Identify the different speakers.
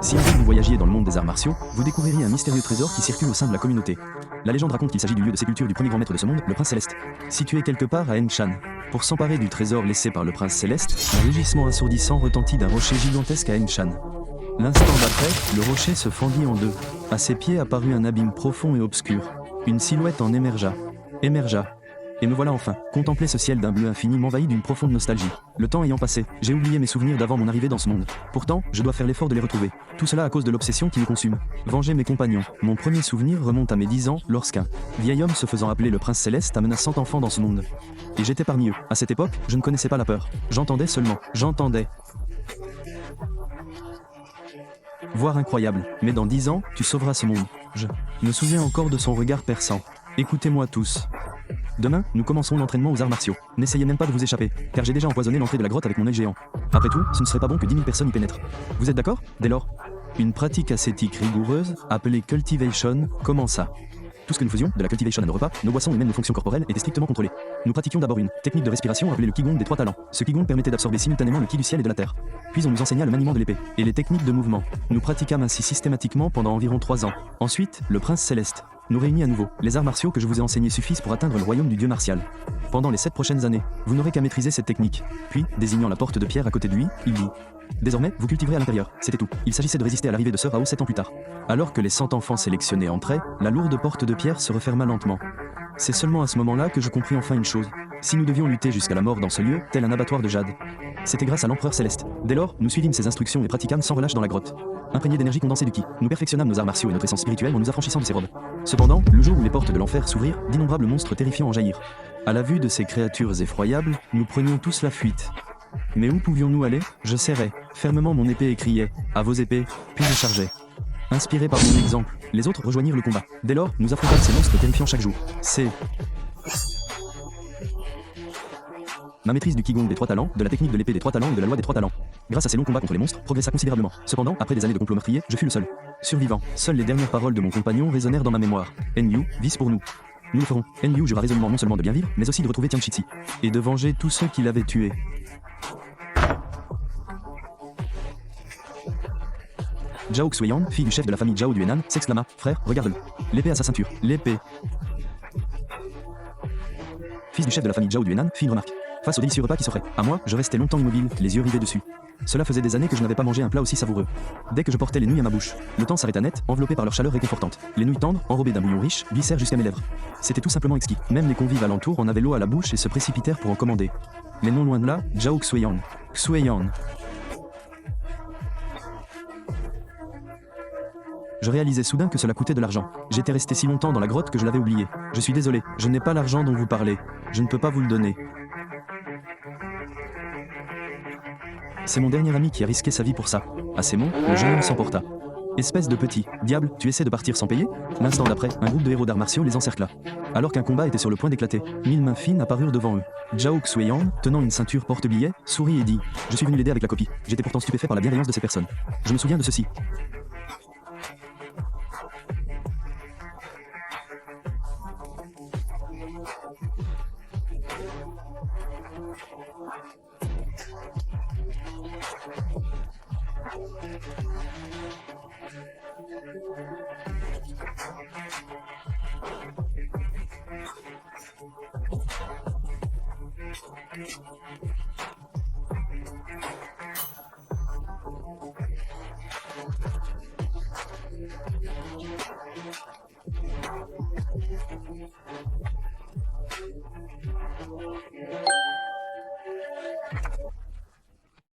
Speaker 1: Si un jour vous voyagiez dans le monde des arts martiaux, vous découvririez un mystérieux trésor qui circule au sein de la communauté. La légende raconte qu'il s'agit du lieu de sépulture du premier grand maître de ce monde, le prince céleste, situé quelque part à Enshan. Pour s'emparer du trésor laissé par le prince céleste, un rugissement assourdissant retentit d'un rocher gigantesque à Enshan. L'instant d'après, le rocher se fendit en deux. À ses pieds apparut un abîme profond et obscur. Une silhouette en émergea. Et me voilà enfin. Contempler ce ciel d'un bleu infini m'envahit d'une profonde nostalgie. Le temps ayant passé, j'ai oublié mes souvenirs d'avant mon arrivée dans ce monde. Pourtant, je dois faire l'effort de les retrouver. Tout cela à cause de l'obsession qui me consume. Venger mes compagnons. Mon premier souvenir remonte à mes 10 ans, lorsqu'un vieil homme se faisant appeler le prince céleste amena 100 enfants dans ce monde. Et j'étais parmi eux. À cette époque, je ne connaissais pas la peur. J'entendais seulement. Voire incroyable. Mais dans 10 ans, tu sauveras ce monde. Je me souviens encore de son regard perçant. Écoutez-moi tous. Demain, nous commencerons l'entraînement aux arts martiaux. N'essayez même pas de vous échapper, car j'ai déjà empoisonné l'entrée de la grotte avec mon œil géant. Après tout, ce ne serait pas bon que 10 000 personnes y pénètrent. Vous êtes d'accord? Dès lors, une pratique ascétique rigoureuse, appelée cultivation, commença. Tout ce que nous faisions, de la cultivation à nos repas, nos boissons et même nos fonctions corporelles, était strictement contrôlé. Nous pratiquions d'abord une technique de respiration appelée le Qigong des 3 talents. Ce Qigong permettait d'absorber simultanément le Qi du ciel et de la terre. Puis on nous enseigna le maniement de l'épée et les techniques de mouvement. Nous pratiquâmes ainsi systématiquement pendant environ 3 ans. Ensuite, le prince céleste nous réunit à nouveau. Les arts martiaux que je vous ai enseignés suffisent pour atteindre le royaume du dieu martial. Pendant les 7 prochaines années, vous n'aurez qu'à maîtriser cette technique. Puis, désignant la porte de pierre à côté de lui, il dit: désormais, vous cultiverez à l'intérieur. C'était tout. Il s'agissait de résister à l'arrivée de Sœur Rao 7 ans plus tard. Alors que les 100 enfants sélectionnés entraient, la lourde porte de pierre se referma lentement. C'est seulement à ce moment-là que je compris enfin une chose. Si nous devions lutter jusqu'à la mort dans ce lieu, tel un abattoir de jade, c'était grâce à l'empereur céleste. Dès lors, nous suivîmes ses instructions et pratiquâmes sans relâche dans la grotte. Imprégnés d'énergie condensée du Qi, nous perfectionnâmes nos arts martiaux et notre essence spirituelle en nous affranchissant de ces robes. Cependant, le jour où les portes de l'enfer s'ouvrirent, d'innombrables monstres terrifiants en jaillirent. À la vue de ces créatures effroyables, nous prenions tous la fuite. Mais où pouvions-nous aller? Je serrais fermement mon épée et criais: à vos épées, puis je chargeais. Inspiré par mon exemple, les autres rejoignirent le combat. Dès lors, nous affrontâmes ces monstres terrifiants chaque jour. C'est ma maîtrise du Qigong des 3 talents, de la technique de l'épée des 3 talents et de la loi des 3 talents. Grâce à ces longs combats contre les monstres, progressa considérablement. Cependant, après des années de complot meurtrier, je fus le seul survivant. Seules les dernières paroles de mon compagnon résonnèrent dans ma mémoire. Enyu, vice pour nous. Nous le ferons. Enyu jura résolument non seulement de bien vivre, mais aussi de retrouver Tianqizi. Et de venger tous ceux qui l'avaient tué. Zhao Xueyan, fille du chef de la famille Zhao du Henan, s'exclama: frère, regarde-le. L'épée à sa ceinture. L'épée. Fils du chef de la famille Zhao du Henan, fit une remarque. Face au délicieux repas qui s'offrait à moi, je restais longtemps immobile, les yeux rivés dessus. Cela faisait des années que je n'avais pas mangé un plat aussi savoureux. Dès que je portais les nouilles à ma bouche, le temps s'arrêta net, enveloppé par leur chaleur réconfortante. Les nouilles tendres, enrobées d'un bouillon riche, glissèrent jusqu'à mes lèvres. C'était tout simplement exquis. Même les convives alentour en avaient l'eau à la bouche et se précipitèrent pour en commander. Mais non loin de là, Zhao Xueyan. Je réalisais soudain que cela coûtait de l'argent. J'étais resté si longtemps dans la grotte que je l'avais oublié. Je suis désolé, je n'ai pas l'argent dont vous parlez. Je ne peux pas vous le donner. C'est mon dernier ami qui a risqué sa vie pour ça. À ces mots, le jeune homme s'emporta. Espèce de petit diable, tu essaies de partir sans payer? L'instant d'après, un groupe de héros d'arts martiaux les encercla. Alors qu'un combat était sur le point d'éclater, 1000 mains fines apparurent devant eux. Zhao Xueyan, tenant une ceinture porte-billets, sourit et dit: je suis venu l'aider avec la copie. J'étais pourtant stupéfait par la bienveillance de ces personnes. Je me souviens de ceci.